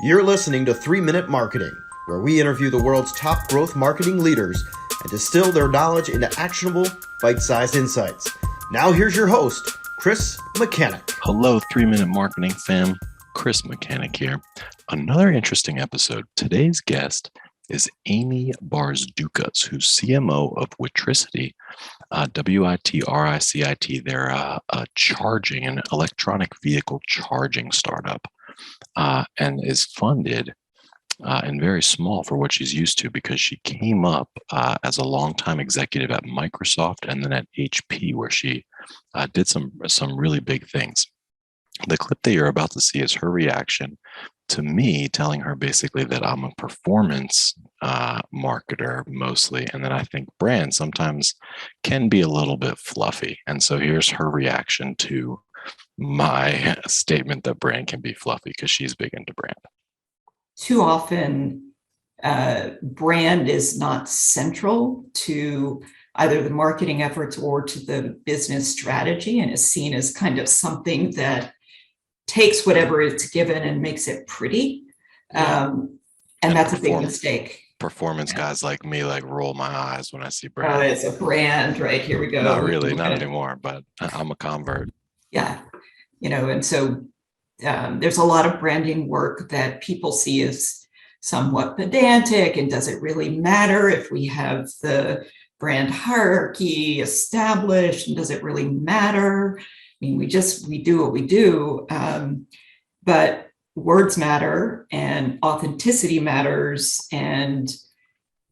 You're listening to 3 Minute Marketing, where we interview the world's top growth marketing leaders and distill their knowledge into actionable, bite-sized insights. Now here's your host, Chris Mechanic. Hello, 3 Minute Marketing fam. Chris Mechanic here. Another interesting episode. Today's guest is Amy Barzdukas, who's CMO of WiTricity, WITRICIT. They're a charging, an electronic vehicle charging startup, and is funded and very small for what she's used to, because she came up as a longtime executive at Microsoft and then at HP, where she did some really big things. The clip that you're about to see is her reaction to me telling her basically that I'm a performance marketer mostly, and that I think brands sometimes can be a little bit fluffy. And so here's her reaction to my statement that brand can be fluffy, because she's big into brand. Too often, brand is not central to either the marketing efforts or to the business strategy, and is seen as kind of something that takes whatever it's given and makes it pretty. And that's a big mistake. Performance guys like me roll my eyes when I see brand. It's a brand, right? Here we go. Not really, not anymore, but I'm a convert. Yeah. And so there's a lot of branding work that people see as somewhat pedantic, and does it really matter if we have the brand hierarchy established, and does it really matter? I mean, we do what we do, but words matter, and authenticity matters, and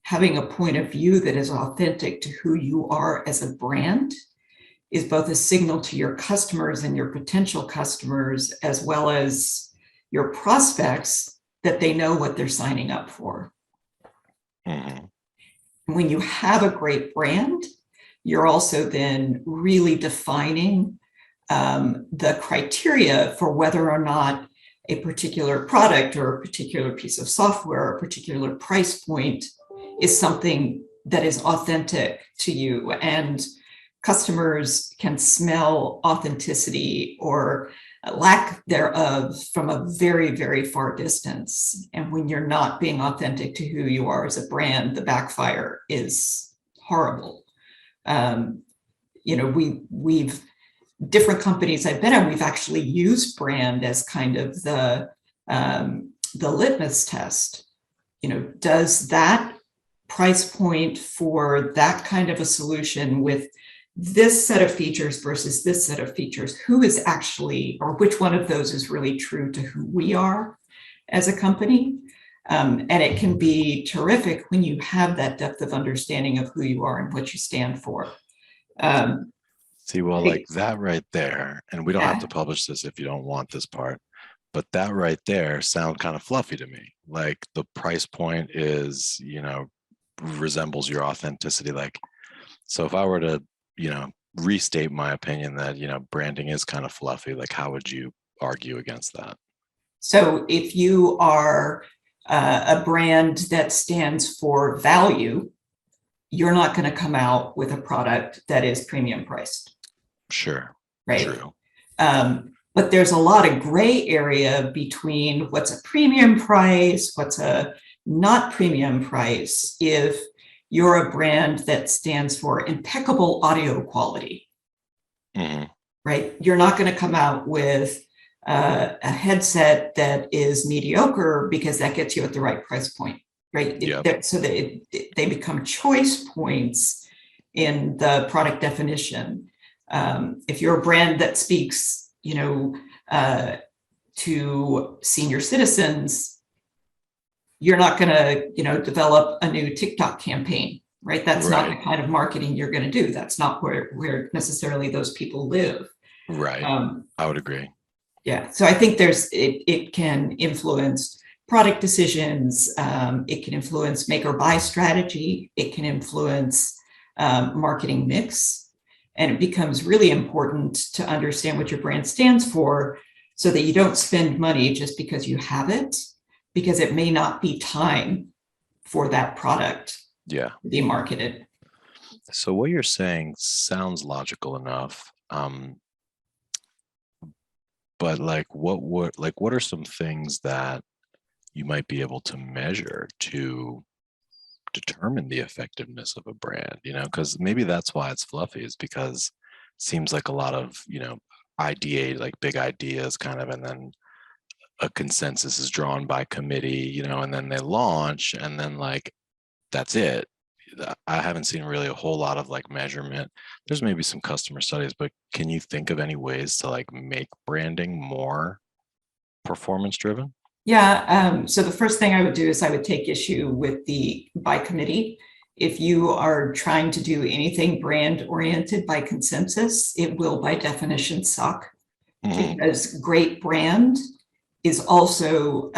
having a point of view that is authentic to who you are as a brand is both a signal to your customers and your potential customers, as well as your prospects, that they know what they're signing up for. Mm-hmm. When you have a great brand, you're also then really defining the criteria for whether or not a particular product or a particular piece of software or a particular price point is something that is authentic to you. And customers can smell authenticity or lack thereof from a very, very far distance. And when you're not being authentic to who you are as a brand, the backfire is horrible. We've different companies I've been in, we've actually used brand as kind of the litmus test. Does that price point for that kind of a solution with this set of features versus this set of features, who is actually, or which one of those is really true to who we are as a company? And it can be terrific when you have that depth of understanding of who you are and what you stand for. See, well, that right there, and we don't have to publish this if you don't want this part, but that right there sounds kind of fluffy to me. Like the price point is, resembles your authenticity. So if I were to, restate my opinion that, branding is kind of fluffy, how would you argue against that? So if you are a brand that stands for value, you're not going to come out with a product that is premium priced. Sure. Right. True. But there's a lot of gray area between what's a premium price, what's a not premium price, if you're a brand that stands for impeccable audio quality. Mm-hmm. Right? You're not going to come out with a headset that is mediocre because that gets you at the right price point. Right. Yep. So they become choice points in the product definition. If you're a brand that speaks, to senior citizens, you're not going to, develop a new TikTok campaign. Right. That's not the kind of marketing you're going to do. That's not where necessarily those people live. Right. I would agree. Yeah. So I think it can influence product decisions. It can influence make or buy strategy. It can influence marketing mix. And it becomes really important to understand what your brand stands for, so that you don't spend money just because you have it, because it may not be time for that product to be marketed. So what you're saying sounds logical enough. But what are some things that you might be able to measure to determine the effectiveness of a brand, because maybe that's why it's fluffy, is because it seems like a lot of, ideate, like big ideas kind of, and then a consensus is drawn by committee, and then they launch, and then like, that's it. I haven't seen really a whole lot of like measurement. There's maybe some customer studies, but can you think of any ways to like make branding more performance driven? Yeah. So the first thing I would do is I would take issue with the by committee. If you are trying to do anything brand oriented by consensus, it will by definition suck, because great brand is also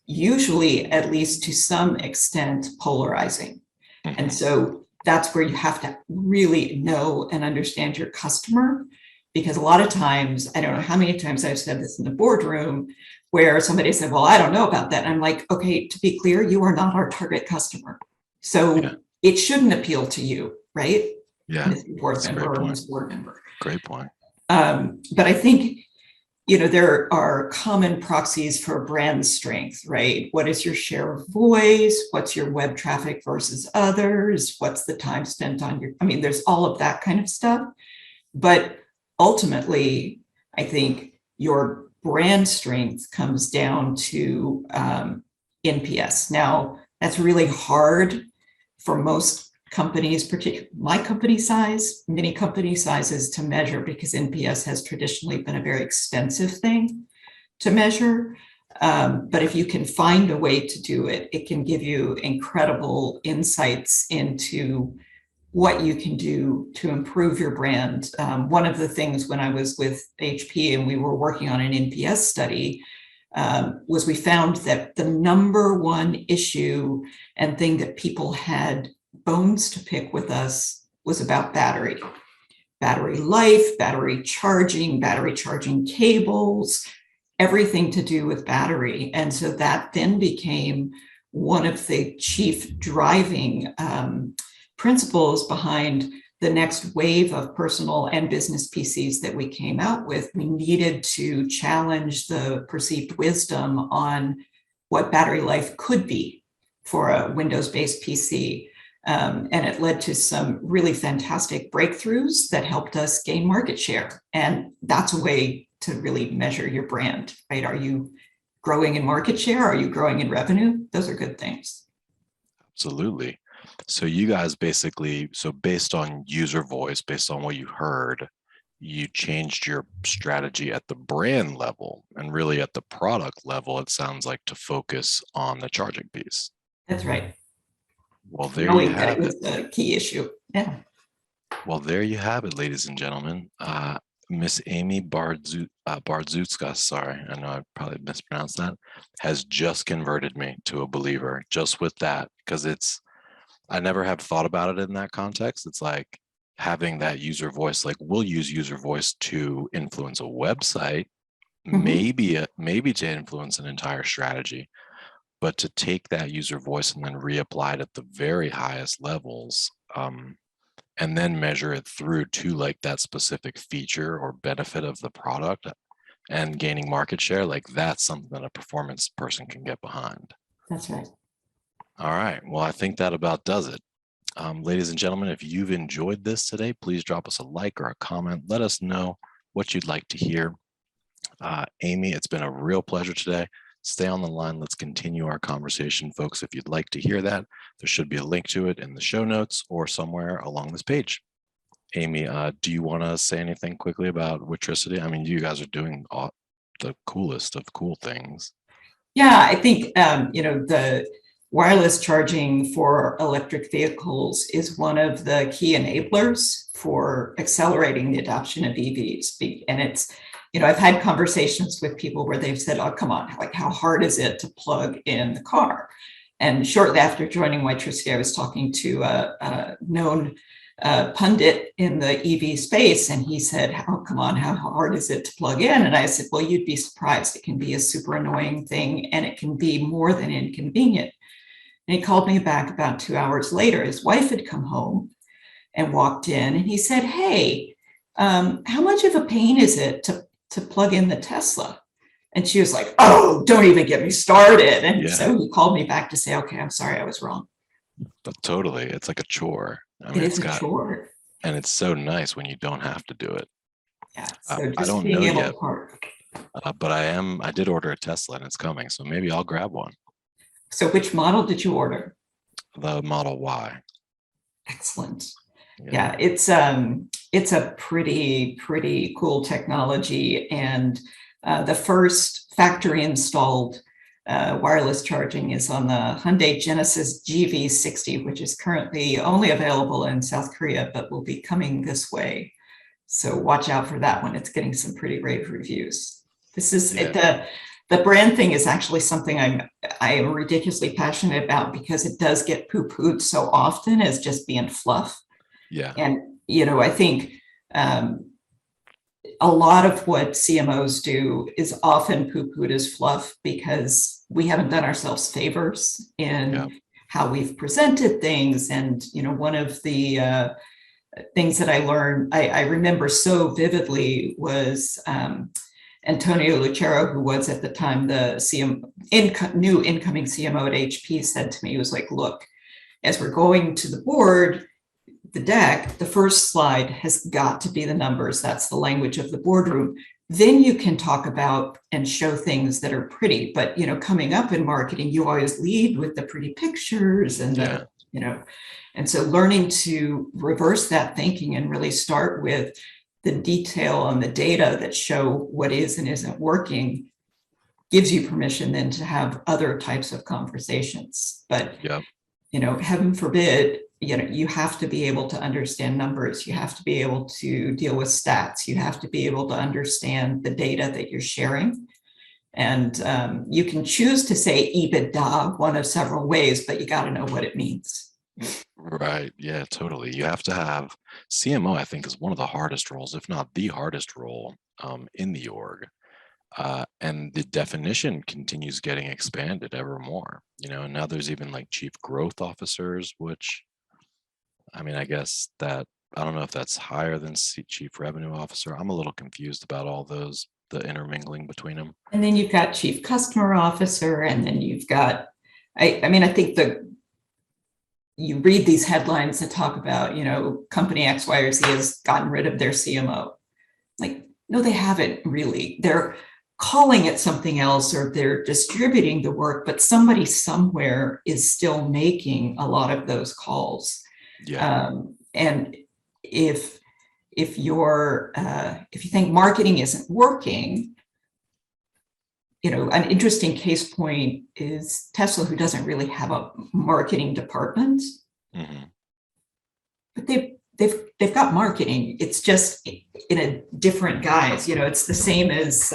usually, at least to some extent, polarizing. And so that's where you have to really know and understand your customer, because a lot of times, I don't know how many times I've said this in the boardroom, where somebody said, well, I don't know about that. And I'm like, okay, to be clear, you are not our target customer. So it shouldn't appeal to you, right? Yeah. Board member or board member. Great point. But I think, there are common proxies for brand strength, right? What is your share of voice? What's your web traffic versus others? What's the time spent on there's all of that kind of stuff. But ultimately, I think your brand strength comes down to NPS. Now, that's really hard for most companies, particularly my company size, many company sizes, to measure, because NPS has traditionally been a very expensive thing to measure. But if you can find a way to do it, it can give you incredible insights into what you can do to improve your brand. One of the things when I was with HP and we were working on an NPS study was we found that the number one issue and thing that people had bones to pick with us was about battery life, battery charging cables, everything to do with battery. And so that then became one of the chief driving principles behind the next wave of personal and business PCs that we came out with. We needed to challenge the perceived wisdom on what battery life could be for a Windows-based PC. And it led to some really fantastic breakthroughs that helped us gain market share. And that's a way to really measure your brand, right? Are you growing in market share? Are you growing in revenue? Those are good things. Absolutely. So you guys basically, based on user voice, based on what you heard, you changed your strategy at the brand level, and really at the product level, it sounds like, to focus on the charging piece. That's right. Well, there you have it. Was the key issue. Yeah. Well, there you have it, ladies and gentlemen. Miss Amy Barzdukas, sorry, I know I probably mispronounced that, has just converted me to a believer just with that, because I never have thought about it in that context. It's like having that user voice, like we'll use user voice to influence a website, maybe to influence an entire strategy. But to take that user voice and then reapply it at the very highest levels, and then measure it through to like that specific feature or benefit of the product and gaining market share, like that's something that a performance person can get behind. That's right. All right. Well, I think that about does it. Ladies and gentlemen, if you've enjoyed this today, please drop us a like or a comment. Let us know what you'd like to hear. Amy, it's been a real pleasure today. Stay on the line. Let's continue our conversation, folks. If you'd like to hear that, there should be a link to it in the show notes or somewhere along this page. Amy, do you want to say anything quickly about WiTricity? I mean, you guys are doing the coolest of cool things. Yeah, I think, the wireless charging for electric vehicles is one of the key enablers for accelerating the adoption of EVs. And it's, I've had conversations with people where they've said, oh, come on, like, how hard is it to plug in the car? And shortly after joining WiTricity, I was talking to a known pundit in the EV space, and he said, oh, come on, how hard is it to plug in? And I said, well, you'd be surprised. It can be a super annoying thing, and it can be more than inconvenient. And he called me back about 2 hours later. His wife had come home and walked in, and he said, hey, how much of a pain is it to plug in the Tesla? And she was like, oh, don't even get me started. And Yeah. so he called me back to say, okay, I'm sorry, I was wrong. But totally. It's like a chore. I mean, It is a chore. and it's so nice when you don't have to do it. Yeah. So I just don't being know able yet, to park. but I did order a Tesla and it's coming. So maybe I'll grab one. So which model did you order? The Model Y. Excellent. Yeah, it's a pretty cool technology, and the first factory installed wireless charging is on the Hyundai Genesis GV60, which is currently only available in South Korea, but will be coming this way. So watch out for that one. It's getting some pretty rave reviews. This is the brand thing is actually something I am ridiculously passionate about, because it does get poo-pooed so often as just being fluff. Yeah. And, I think a lot of what CMOs do is often poo-pooed as fluff, because we haven't done ourselves favors in how we've presented things. And, one of the things that I learned, I remember so vividly, was Antonio Lucero, who was at the time the new incoming CMO at HP, said to me, he was like, look, as we're going to the board, the deck, the first slide has got to be the numbers. That's the language of the boardroom. Then you can talk about and show things that are pretty. But, coming up in marketing, you always lead with the pretty pictures and and so learning to reverse that thinking and really start with the detail on the data that show what is and isn't working gives you permission then to have other types of conversations. But, heaven forbid, you have to be able to understand numbers. You have to be able to deal with stats. You have to be able to understand the data that you're sharing. And you can choose to say EBITDA one of several ways, but you got to know what it means. Right. Yeah, totally. You have to have CMO, I think, is one of the hardest roles, if not the hardest role in the org. And the definition continues getting expanded ever more, and now there's even like chief growth officers, which, I mean, I guess that, I don't know if that's higher than chief revenue officer. I'm a little confused about all those, the intermingling between them. And then you've got chief customer officer, and then you've got, I think you read these headlines that talk about, company X, Y, or Z has gotten rid of their CMO. Like, no, they haven't really. They're calling it something else, or they're distributing the work, but somebody somewhere is still making a lot of those calls. And if you think marketing isn't working, an interesting case point is Tesla, who doesn't really have a marketing department, but they've got marketing. It's just in a different guise. It's the same as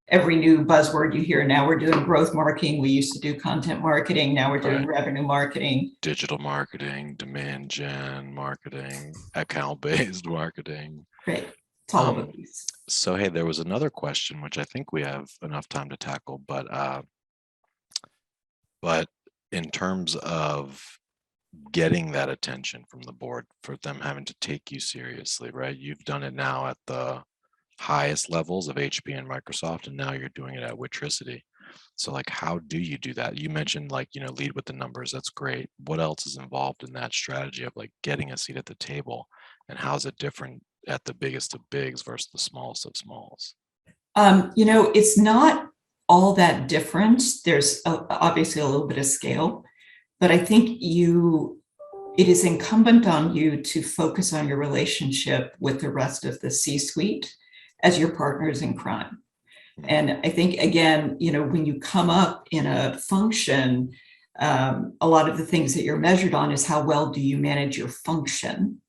every new buzzword you hear. Now we're doing growth marketing. We used to do content marketing. Now we're doing revenue marketing, digital marketing, demand gen marketing, account-based marketing. Right. It's all of these. So, hey, there was another question, which I think we have enough time to tackle, but in terms of getting that attention from the board, for them having to take you seriously, right? You've done it now at the highest levels of HP and Microsoft, and now you're doing it at WiTricity. So, like, how do you do that? You mentioned, like, lead with the numbers. That's great. What else is involved in that strategy of like getting a seat at the table, and how's it different at the biggest of bigs versus the smallest of smalls? It's not all that different. There's obviously a little bit of scale, but I think it is incumbent on you to focus on your relationship with the rest of the C-suite as your partners in crime. And I think, again, when you come up in a function, a lot of the things that you're measured on is how well do you manage your function.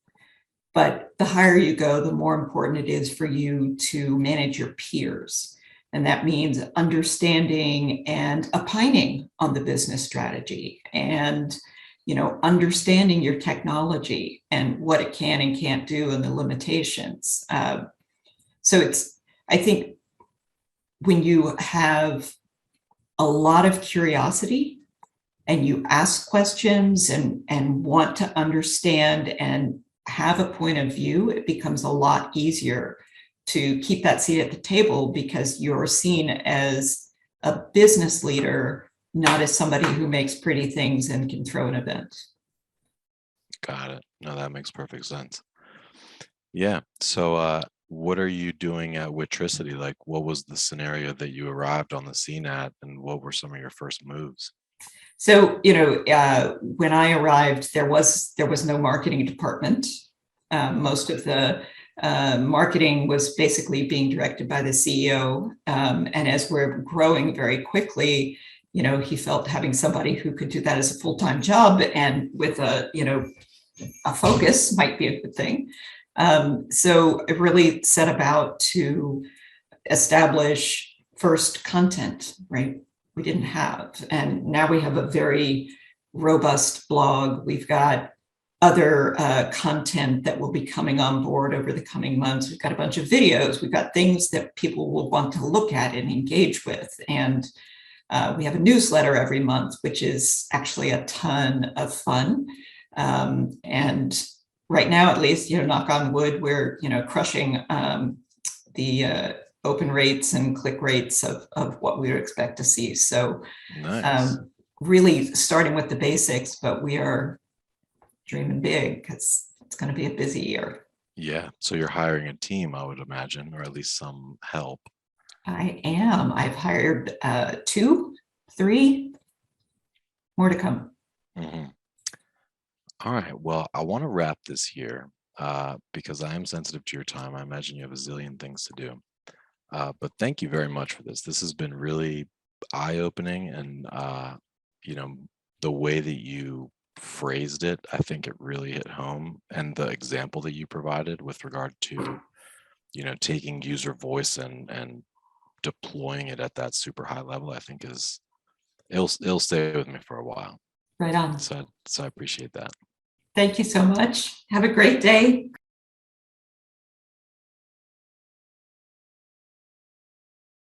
But the higher you go, the more important it is for you to manage your peers. And that means understanding and opining on the business strategy, and understanding your technology and what it can and can't do, and the limitations. So I think when you have a lot of curiosity and you ask questions and want to understand and have a point of view, it becomes a lot easier to keep that seat at the table because you're seen as a business leader, not as somebody who makes pretty things and can throw an event. Got it. No, that makes perfect sense. Yeah. So what are you doing at WiTricity? Like, what was the scenario that you arrived on the scene at, and what were some of your first moves? So, when I arrived, there was no marketing department. Most of the marketing was basically being directed by the CEO. And as we're growing very quickly, he felt having somebody who could do that as a full-time job and with a focus might be a good thing. So it really set about to establish first content, right? We didn't have, and now we have a very robust blog. We've got other content that will be coming on board over the coming months. We've got a bunch of videos. We've got things that people will want to look at and engage with. And we have a newsletter every month, which is actually a ton of fun. And right now, at least, knock on wood, we're, crushing the open rates and click rates of what we would expect to see. So Nice. really starting with the basics, but we are dreaming big because it's going to be a busy year. Yeah. So you're hiring a team, I would imagine, or at least some help. I am. I've hired 2, 3, more to come. Mm-hmm. All right. Well, I want to wrap this here because I am sensitive to your time. I imagine you have a zillion things to do. But thank you very much for this. This has been really eye-opening, and the way that you phrased it, I think it really hit home. And the example that you provided with regard to, taking user voice and deploying it at that super high level, I think it'll stay with me for a while. Right on. So I appreciate that. Thank you so much. Have a great day.